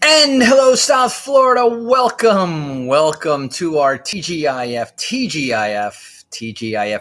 And hello, South Florida. Welcome to our TGIF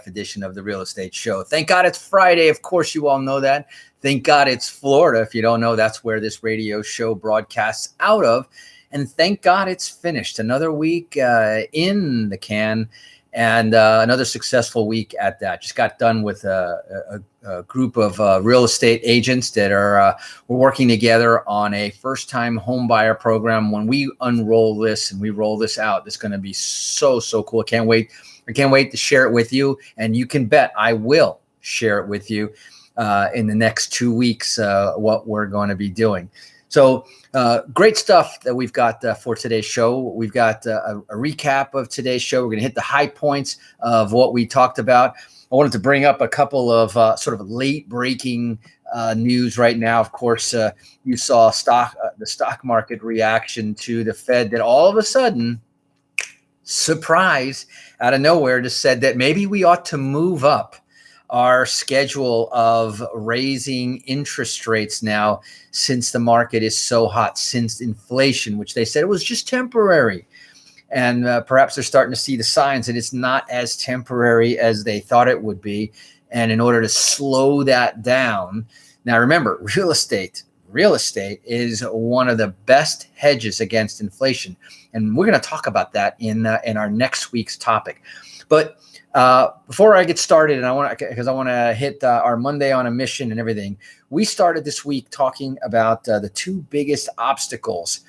edition of the Real Estate Show. Thank God it's Friday. Of course, you all know that. Thank God it's Florida. If you don't know, that's where this radio show broadcasts out of. And thank God it's finished. Another week in the can. And another successful week at that. Just got done with a group of real estate agents that are we're working together on a first-time home buyer program. When we unroll this and we roll this out, it's going to be so cool. I can't wait to share it with you. And you can bet I will share it with you in the next 2 weeks what we're going to be doing. So great stuff that we've got for today's show. We've got a recap of today's show. We're going to hit the high points of what we talked about. I wanted to bring up a couple of sort of late breaking news right now. Of course, you saw the stock market reaction to the Fed that all of a sudden, surprise, out of nowhere, just said that maybe we ought to move up our schedule of raising interest rates now, since the market is so hot, since inflation, which they said it was just temporary. And perhaps they're starting to see the signs that it's not as temporary as they thought it would be. And in order to slow that down, now remember, real estate is one of the best hedges against inflation. And we're going to talk about that in our next week's topic. But before I get started, and I want to hit our Monday on a mission and everything. We started this week talking about the two biggest obstacles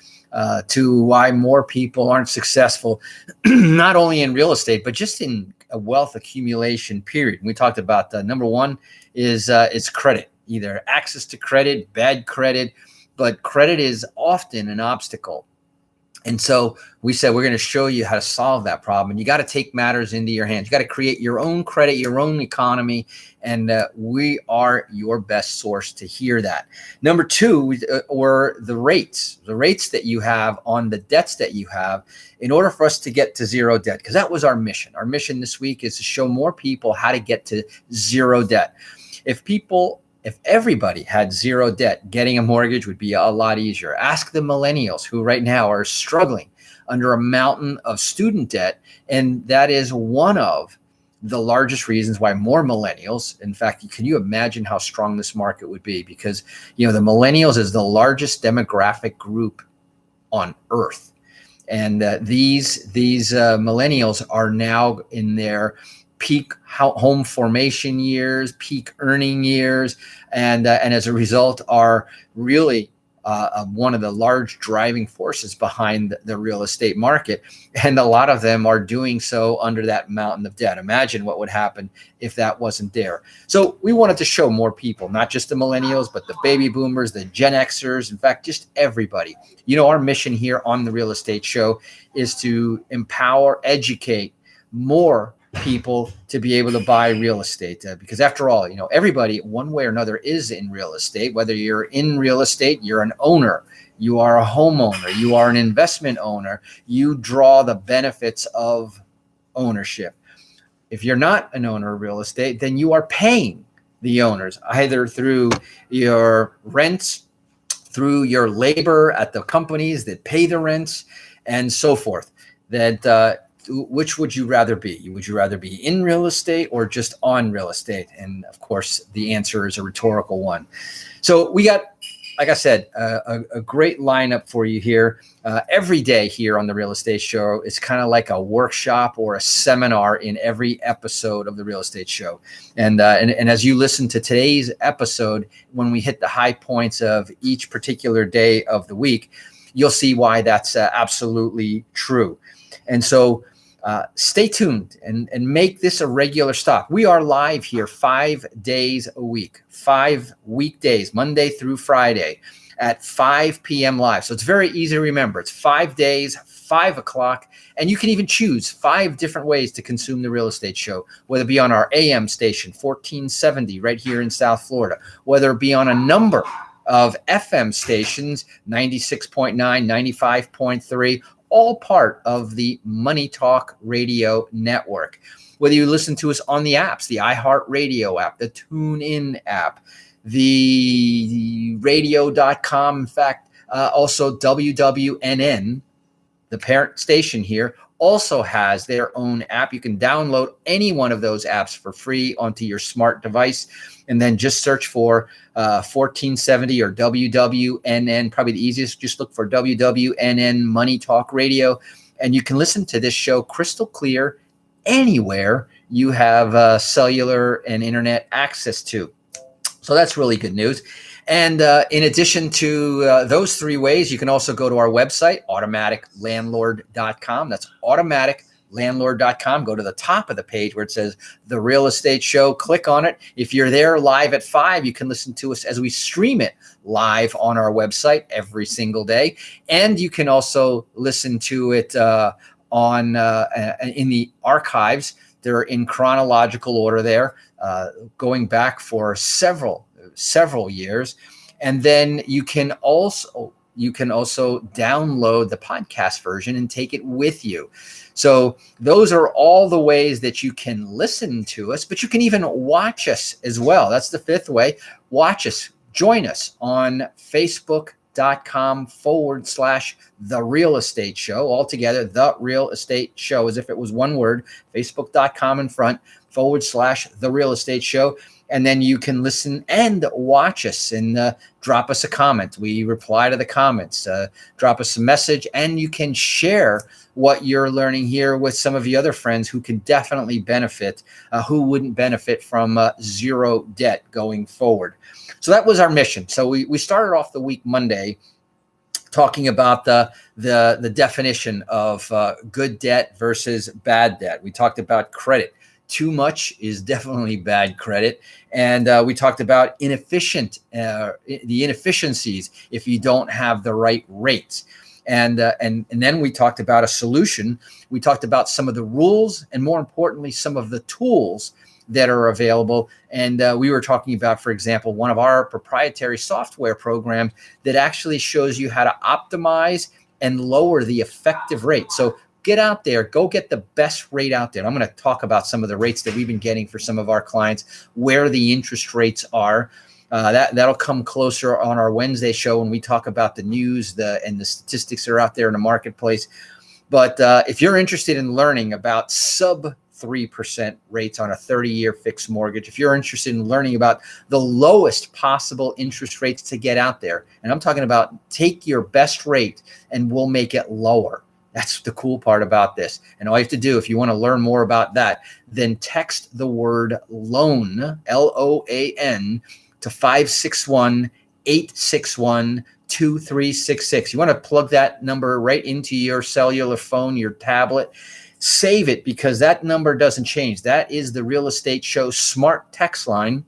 to why more people aren't successful, not only in real estate but just in a wealth accumulation period. We talked about number one is credit, either access to credit, bad credit, but credit is often an obstacle. And so we said, we're going to show you how to solve that problem. And you got to take matters into your hands. You got to create your own credit, your own economy. And we are your best source to hear that. Number two were the rates that you have on the debts that you have in order for us to get to zero debt, because that was our mission. Our mission this week is to show more people how to get to zero debt. If everybody had zero debt, getting a mortgage would be a lot easier. Ask the millennials, who right now are struggling under a mountain of student debt. And that is one of the largest reasons why more millennials, in fact, can you imagine how strong this market would be? Because, the millennials is the largest demographic group on earth. And these millennials are now in their peak home formation years, peak earning years, and as a result are really one of the large driving forces behind the real estate market. And a lot of them are doing so under that mountain of debt. Imagine what would happen if that wasn't there. So we wanted to show more people, not just the millennials, but the baby boomers, the Gen Xers, in fact, just everybody. Our mission here on the Real Estate Show is to empower, educate more people to be able to buy real estate, because after all, everybody one way or another is in real estate. Whether you're in real estate, you're an owner, you are a homeowner, you are an investment owner, you draw the benefits of ownership. If you're not an owner of real estate, then you are paying the owners, either through your rents, through your labor at the companies that pay the rents, and so forth. Which would you rather be? Would you rather be in real estate or just on real estate? And of course, the answer is a rhetorical one. So we got, like I said, a great lineup for you here. Every day here on the Real Estate Show, it's kind of like a workshop or a seminar in every episode of the Real Estate Show. And as you listen to today's episode, when we hit the high points of each particular day of the week, you'll see why that's absolutely true. And so stay tuned and make this a regular stop. We are live here 5 days a week, 5 weekdays, Monday through Friday at 5 p.m. live. So it's very easy to remember. It's 5 days, 5 o'clock. And you can even choose 5 different ways to consume the Real Estate Show, whether it be on our AM station, 1470, right here in South Florida, whether it be on a number of FM stations, 96.9, 95.3, all part of the Money Talk Radio Network. Whether you listen to us on the apps, the iHeartRadio app, the TuneIn app, the radio.com, in fact, also WWNN, the parent station here, also has their own app. You can download any one of those apps for free onto your smart device, and then just search for 1470 or WWNN. Probably the easiest, just look for WWNN Money Talk Radio, and you can listen to this show crystal clear anywhere you have cellular and internet access to. So that's really good news. And in addition to those 3 ways, you can also go to our website, automaticlandlord.com. That's automaticlandlord.com. Go to the top of the page where it says The Real Estate Show. Click on it. If you're there live at 5, you can listen to us as we stream it live on our website every single day. And you can also listen to it in the archives. They're in chronological order there, going back for several years. And then you can also download the podcast version and take it with you. So those are all the ways that you can listen to us, but you can even watch us as well. That's the 5th way. Watch us, join us on Facebook.com/The Real Estate Show. Altogether, The Real Estate Show, as if it was one word, Facebook.com in front, /The Real Estate Show. And then you can listen and watch us and drop us a comment. We reply to the comments, drop us a message, and you can share what you're learning here with some of the other friends who can definitely benefit, who wouldn't benefit from zero debt going forward. So that was our mission. So we started off the week Monday talking about the definition of good debt versus bad debt. We talked about credit. Too much is definitely bad credit. And we talked about the inefficiencies if you don't have the right rates. And then we talked about a solution. We talked about some of the rules and, more importantly, some of the tools that are available. And we were talking about, for example, one of our proprietary software programs that actually shows you how to optimize and lower the effective rate. So get out there, go get the best rate out there. I'm going to talk about some of the rates that we've been getting for some of our clients, where the interest rates are. That'll come closer on our Wednesday show when we talk about the news and the statistics that are out there in the marketplace. But if you're interested in learning about sub 3% rates on a 30-year fixed mortgage, if you're interested in learning about the lowest possible interest rates to get out there, and I'm talking about take your best rate and we'll make it lower. That's the cool part about this. And all you have to do, if you want to learn more about that, then text the word LOAN, LOAN, to 561-861-2366. You want to plug that number right into your cellular phone, your tablet. Save it, because that number doesn't change. That is the Real Estate Show smart text line.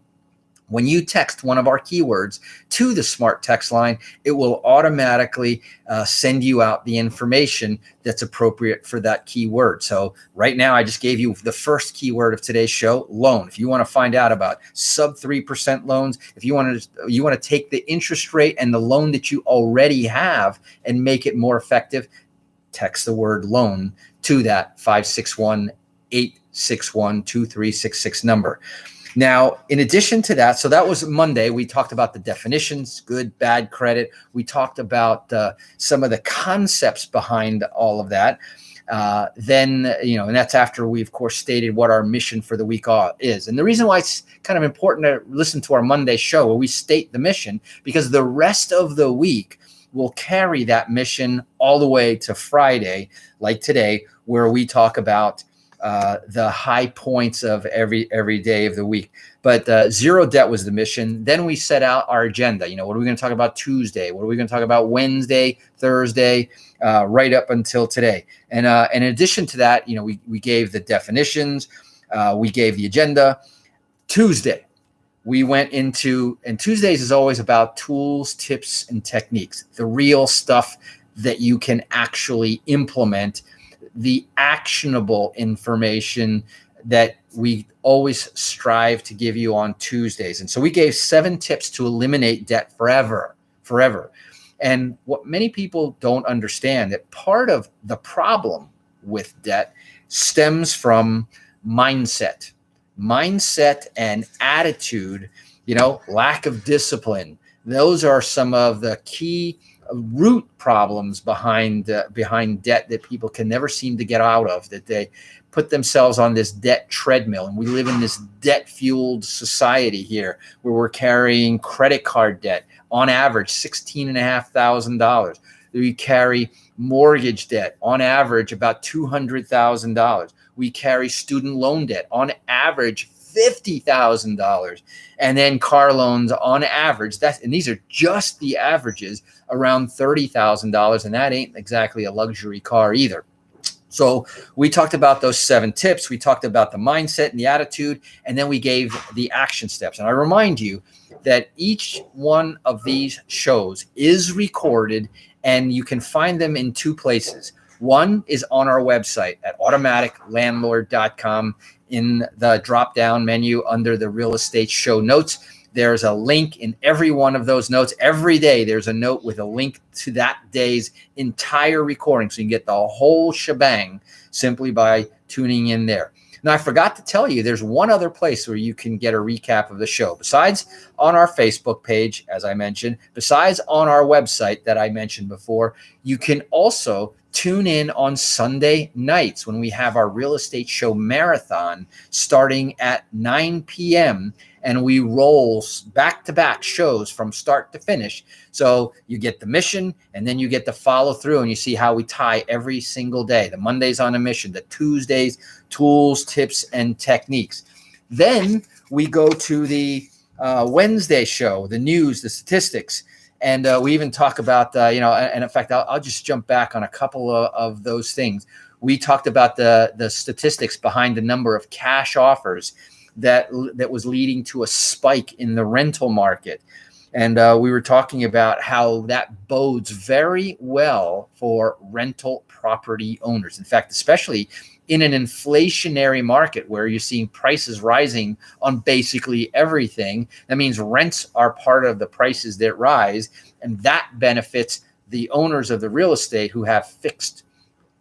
When you text one of our keywords to the smart text line, it will automatically send you out the information that's appropriate for that keyword. So right now, I just gave you the first keyword of today's show, loan. If you want to find out about sub 3% loans, if you want to take the interest rate and the loan that you already have and make it more effective, text the word loan to that 561-861-2366 number. Now, in addition to that, so that was Monday. We talked about the definitions, good, bad credit. We talked about some of the concepts behind all of that. And that's after we, of course, stated what our mission for the week is. And the reason why it's kind of important to listen to our Monday show where we state the mission, because the rest of the week will carry that mission all the way to Friday, like today, where we talk about the high points of every day of the week. But zero debt was the mission. Then we set out our agenda. What are we going to talk about Tuesday? What are we going to talk about Wednesday, Thursday, right up until today? And in addition to that, we gave the definitions. We gave the agenda. Tuesday, we went into, and Tuesdays is always about tools, tips, and techniques, the real stuff that you can actually implement the actionable information that we always strive to give you on Tuesdays. And so we gave 7 tips to eliminate debt forever. And what many people don't understand, that part of the problem with debt stems from mindset and attitude, lack of discipline. Those are some of the key root problems behind debt that people can never seem to get out of, that they put themselves on this debt treadmill. And we live in this debt-fueled society here where we're carrying credit card debt, on average $16,500. We carry mortgage debt, on average about $200,000. We carry student loan debt, on average $50,000, and then car loans on average. And these are just the averages, around $30,000, and that ain't exactly a luxury car either. So we talked about those 7 tips. We talked about the mindset and the attitude, and then we gave the action steps. And I remind you that each one of these shows is recorded, and you can find them in 2 places. One is on our website at automaticlandlord.com. In the drop-down menu under the real estate show notes, there's a link in every one of those notes. Every day there's a note with a link to that day's entire recording, so you can get the whole shebang simply by tuning in there. Now, I forgot to tell you, there's one other place where you can get a recap of the show. Besides on our Facebook page, as I mentioned, besides on our website that I mentioned before, you can also tune in on Sunday nights when we have our real estate show marathon starting at 9 p.m. and we roll back-to-back shows from start to finish. So you get the mission, and then you get the follow through, and you see how we tie every single day. The Mondays on a mission, the Tuesdays, tools, tips, and techniques. Then we go to the Wednesday show, the news, the statistics. And we even talk about, and in fact, I'll just jump back on a couple of those things. We talked about the statistics behind the number of cash offers that was leading to a spike in the rental market. And we were talking about how that bodes very well for rental property owners. In fact, especially in an inflationary market where you're seeing prices rising on basically everything, that means rents are part of the prices that rise, and that benefits the owners of the real estate who have fixed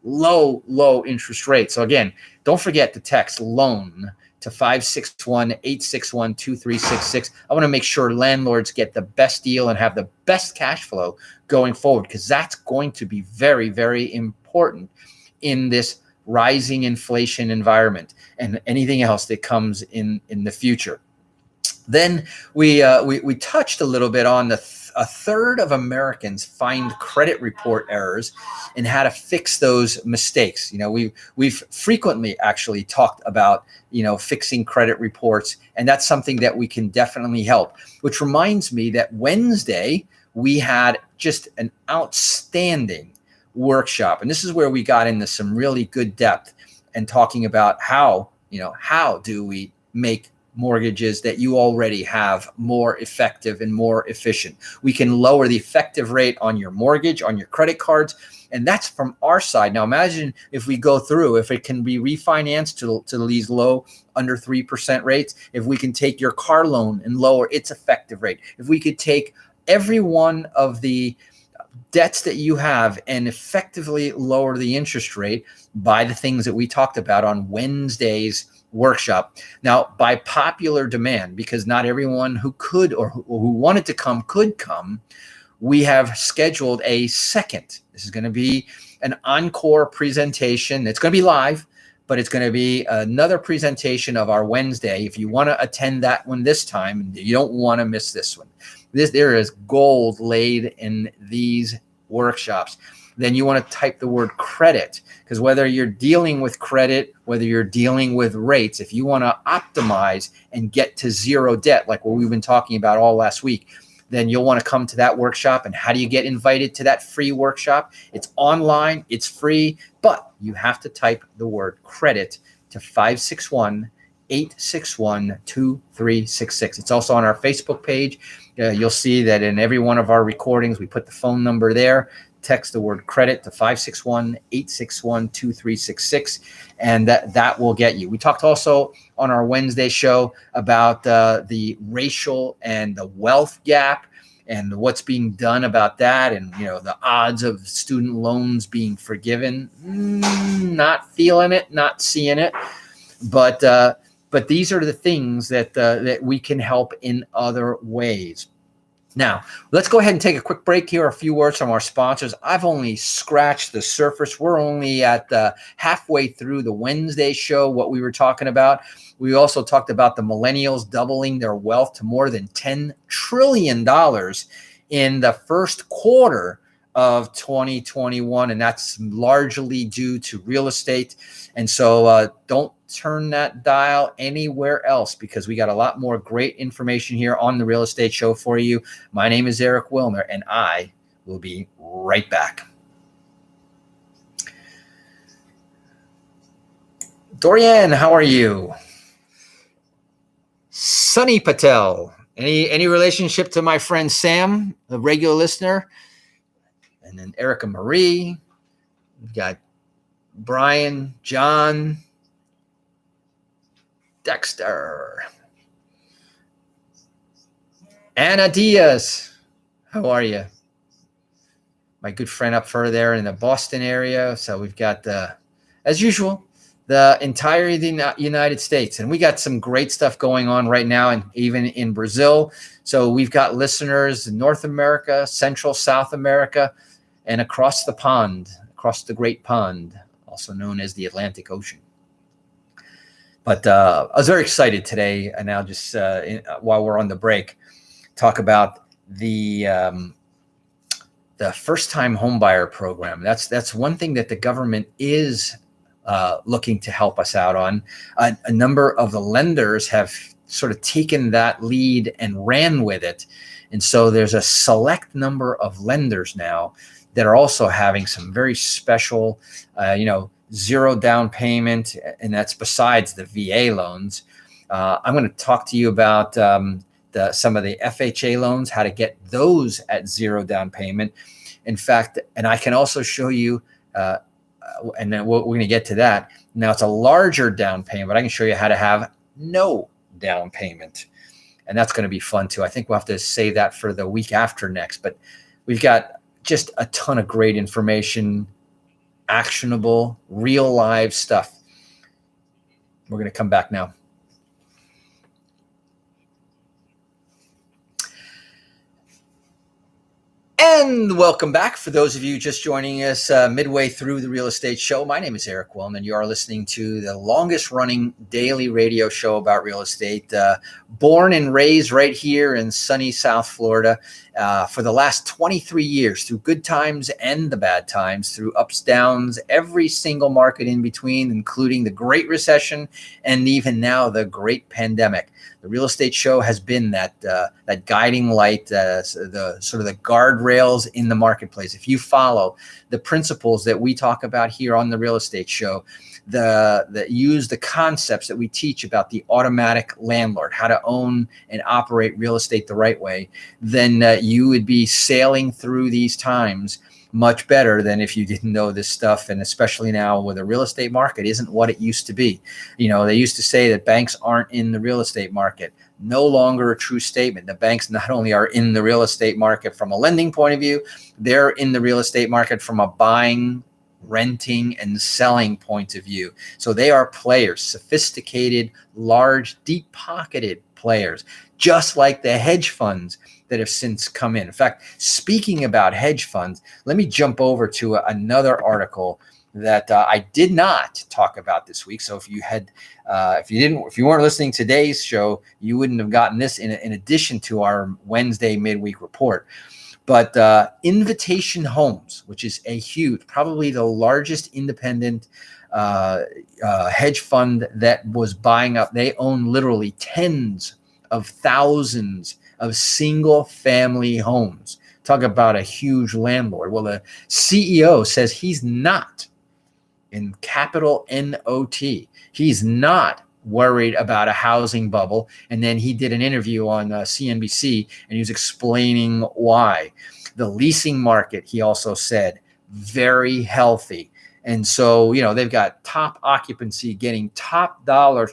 low interest rates. So again, don't forget to text LOAN to 561-861-2366. I want to make sure landlords get the best deal and have the best cash flow going forward, because that's going to be very, very important in this rising inflation environment and anything else that comes in the future. Then we touched a little bit on a third of Americans find credit report errors and how to fix those mistakes. We've frequently actually talked about fixing credit reports, and that's something that we can definitely help. Which reminds me that Wednesday we had just an outstanding workshop, and this is where we got into some really good depth and talking about how do we make mortgages that you already have more effective and more efficient. We can lower the effective rate on your mortgage, on your credit cards, and that's from our side. Now imagine if we go through, if it can be refinanced to these low, under 3% rates, if we can take your car loan and lower its effective rate, if we could take every one of the debts that you have and effectively lower the interest rate by the things that we talked about on Wednesday's workshop. Now, by popular demand, because not everyone who could or who wanted to come could come, we have scheduled a second. This is going to be an encore presentation. It's going to be live, but it's going to be another presentation of our Wednesday. If you want to attend that one this time, you don't want to miss this one. There is gold laid in these workshops. Then you want to type the word credit, because whether you're dealing with credit, whether you're dealing with rates, if you want to optimize and get to zero debt, like what we've been talking about all last week, then you'll want to come to that workshop. And how do you get invited to that free workshop? It's online, it's free, but you have to type the word credit to 561-861-2366. It's also on our Facebook page. You'll see that in every one of our recordings, we put the phone number there. text the word credit to 561-861-2366, and that will get you. We talked also on our Wednesday show about the racial and the wealth gap and what's being done about that, and the odds of student loans being forgiven. Not feeling it, not seeing it, but these are the things that we can help in other ways. Now, let's go ahead and take a quick break here. A few words from our sponsors. I've only scratched the surface. We're only at halfway through the Wednesday show, what we were talking about. We also talked about the millennials doubling their wealth to more than $10 trillion in the first quarter of 2021, and that's largely due to real estate. And so don't turn that dial anywhere else, because we got a lot more great information here on the Real Estate Show for you. My name is Eric Willner, and I will be right back. Dorian, how are you? Sunny Patel, any relationship to my friend Sam, a regular listener? And then Erica Marie, we've got Brian, John, Dexter, Anna Diaz. How are you? My good friend up further there in the Boston area. So we've got, as usual, the entire United States. And we got some great stuff going on right now, and even in Brazil. So we've got listeners in North America, Central, South America, and across the pond, across the Great Pond, also known as the Atlantic Ocean. But I was very excited today, and now just while we're on the break, talk about the first-time homebuyer program. That's one thing that the government is looking to help us out on. A number of the lenders have sort of taken that lead and ran with it, and so there's a select number of lenders now that are also having some very special, zero down payment, and that's besides the VA loans. I'm going to talk to you about some of the FHA loans, how to get those at zero down payment. In fact, and I can also show you, and then we're going to get to that. Now it's a larger down payment, but I can show you how to have no down payment, and that's going to be fun too. I think we'll have to save that for the week after next, but we've got just a ton of great information, actionable, real live stuff. We're going to come back now. And welcome back. For those of you just joining us midway through the Real Estate Show, my name is Eric Willner, and you are listening to the longest running daily radio show about real estate. Born and raised right here in sunny South Florida for the last 23 years, through good times and the bad times, through ups, downs, every single market in between, including the Great Recession and even now the Great Pandemic. The Real Estate Show has been that guiding light, the sort of the guardrails in the marketplace. If you follow the principles that we talk about here on the Real Estate Show, use the concepts that we teach about the automatic landlord, how to own and operate real estate the right way, then you would be sailing through these times much better than if you didn't know this stuff. And especially now, where the real estate market isn't what it used to be. They used to say that banks aren't in the real estate market. No longer a true statement. The banks not only are in the real estate market from a lending point of view, they're in the real estate market from a buying, renting, and selling point of view. So they are players, sophisticated, large, deep-pocketed players, just like the hedge funds that have since come in. In fact, speaking about hedge funds, let me jump over to another article that I did not talk about this week. So if you weren't listening to today's show, you wouldn't have gotten this in addition to our Wednesday midweek report. But Invitation Homes, which is a huge, probably the largest independent hedge fund that was buying up, they own literally tens of thousands of single family homes. Talk about a huge landlord. Well, the CEO says he's not, in capital NOT, he's not worried about a housing bubble. And then he did an interview on CNBC, and he was explaining why. The leasing market, he also said, very healthy. And so, they've got top occupancy, getting top dollar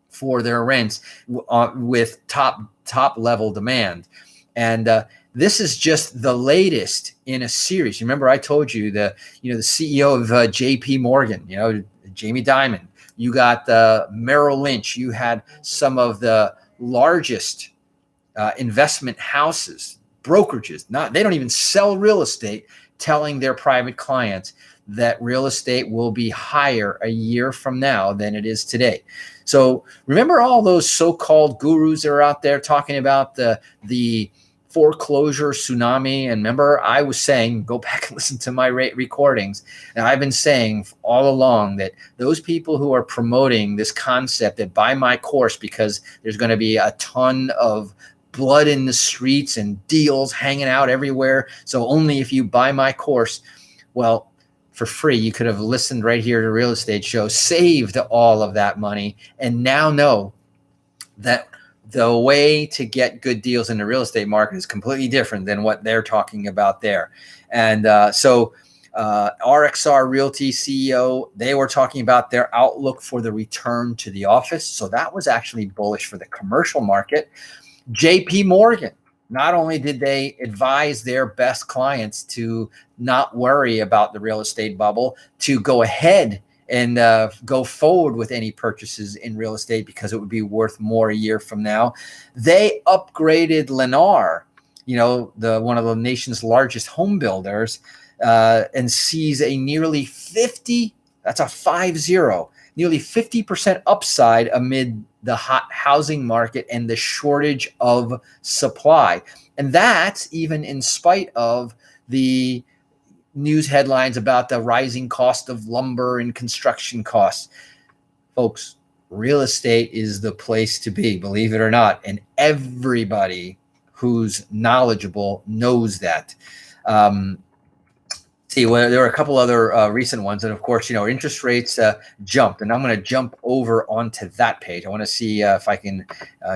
for their rents with top level demand. And this is just the latest in a series. Remember, I told you the CEO of JP Morgan, Jamie Dimon. You got Merrill Lynch. You had some of the largest investment houses, brokerages. They don't even sell real estate, telling their private clients that real estate will be higher a year from now than it is today. So remember all those so-called gurus that are out there talking about the foreclosure tsunami? And remember, I was saying, go back and listen to my recordings. And I've been saying all along that those people who are promoting this concept that buy my course because there's going to be a ton of blood in the streets and deals hanging out everywhere, so only if you buy my course, well, for free, you could have listened right here to Real Estate Show, saved all of that money, and now know that the way to get good deals in the real estate market is completely different than what they're talking about there. And so RXR Realty CEO, they were talking about their outlook for the return to the office. So that was actually bullish for the commercial market. JP Morgan, not only did they advise their best clients to not worry about the real estate bubble, to go ahead and go forward with any purchases in real estate because it would be worth more a year from now. They upgraded Lennar, one of the nation's largest home builders, and sees a nearly 50, that's a 50, nearly 50% upside amid the hot housing market and the shortage of supply. And that's even in spite of the news headlines about the rising cost of lumber and construction costs. Folks, real estate is the place to be, believe it or not. And everybody who's knowledgeable knows that. There were a couple other recent ones. And of course, interest rates jumped. And I'm going to jump over onto that page. I want to see if I can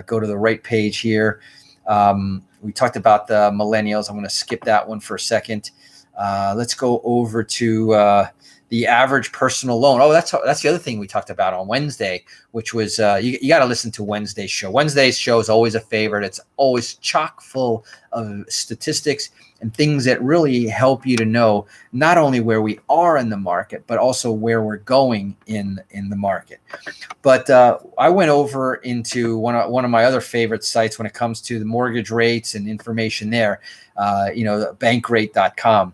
go to the right page here. We talked about the millennials. I'm going to skip that one for a second. Let's go over to the average personal loan. Oh, that's the other thing we talked about on Wednesday, which was you got to listen to Wednesday's show. Wednesday's show is always a favorite. It's always chock full of statistics and things that really help you to know not only where we are in the market, but also where we're going in the market. But I went over into one of my other favorite sites when it comes to the mortgage rates and information there, bankrate.com.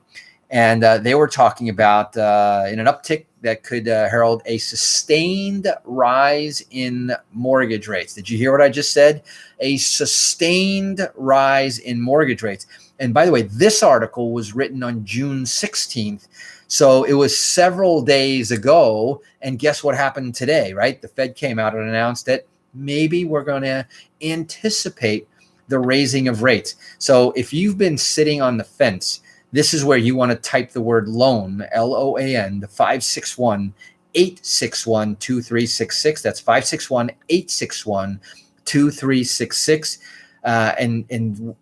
And they were talking about in an uptick that could herald a sustained rise in mortgage rates. Did you hear what I just said? A sustained rise in mortgage rates. And by the way, this article was written on June 16th. So it was several days ago. And guess what happened today, right? The Fed came out and announced that maybe we're going to anticipate the raising of rates. So if you've been sitting on the fence, this is where you want to type the word loan, LOAN, to 561-861-2366. That's 561-861-2366. And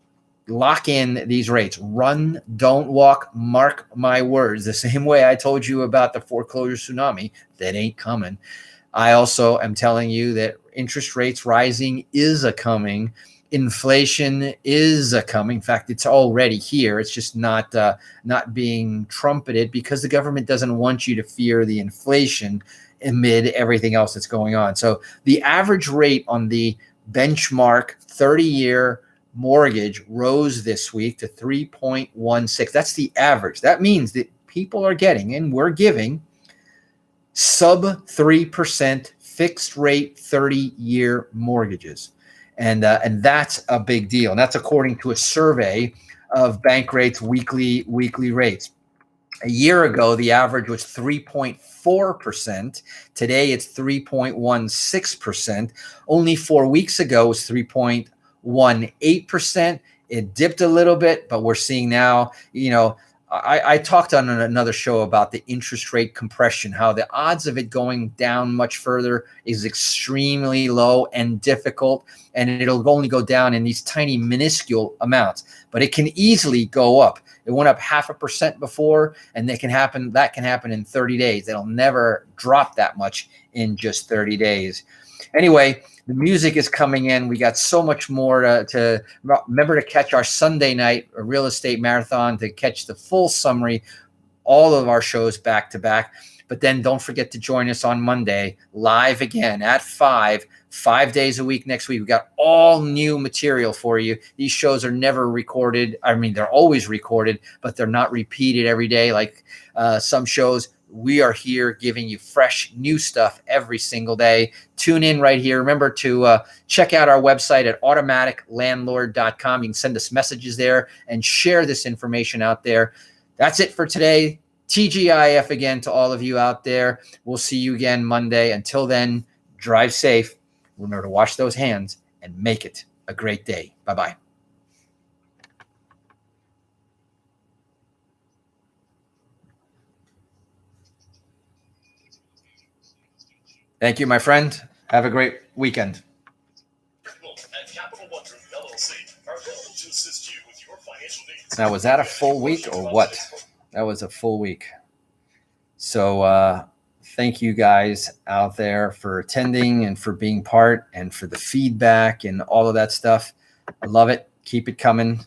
lock in these rates. Run, don't walk, mark my words. The same way I told you about the foreclosure tsunami, that ain't coming. I also am telling you that interest rates rising is a coming. Inflation is a coming. In fact, it's already here. It's just not being trumpeted because the government doesn't want you to fear the inflation amid everything else that's going on. So the average rate on the benchmark 30-year mortgage rose this week to 3.16. That's the average. That means that people are getting, and we're giving, sub 3% fixed rate 30-year mortgages. And that's a big deal. And that's according to a survey of Bankrate's weekly rates. A year ago, the average was 3.4%. Today, it's 3.16%. Only 4 weeks ago, it was 3.18%. It dipped a little bit, but we're seeing now, I talked on another show about the interest rate compression, how the odds of it going down much further is extremely low and difficult, and it'll only go down in these tiny minuscule amounts, but it can easily go up. It went up 0.5% before, and that can happen in 30 days. It'll never drop that much in just 30 days. Anyway, the music is coming in. We got so much more to remember to catch our Sunday night real estate marathon to catch the full summary, all of our shows back to back. But then don't forget to join us on Monday live again at 5 days a week next week. We got all new material for you. These shows are never recorded. I mean, they're always recorded, but they're not repeated every day like some shows. We are here giving you fresh new stuff every single day. Tune in right here. Remember to check out our website at automaticlandlord.com. You can send us messages there and share this information out there. That's it for today. TGIF again to all of you out there. We'll see you again Monday. Until then, drive safe. Remember to wash those hands and make it a great day. Bye-bye. Thank you, my friend. Have a great weekend. Now, was that a full week or what? That was a full week. So thank you guys out there for attending and for being part and for the feedback and all of that stuff. I love it. Keep it coming.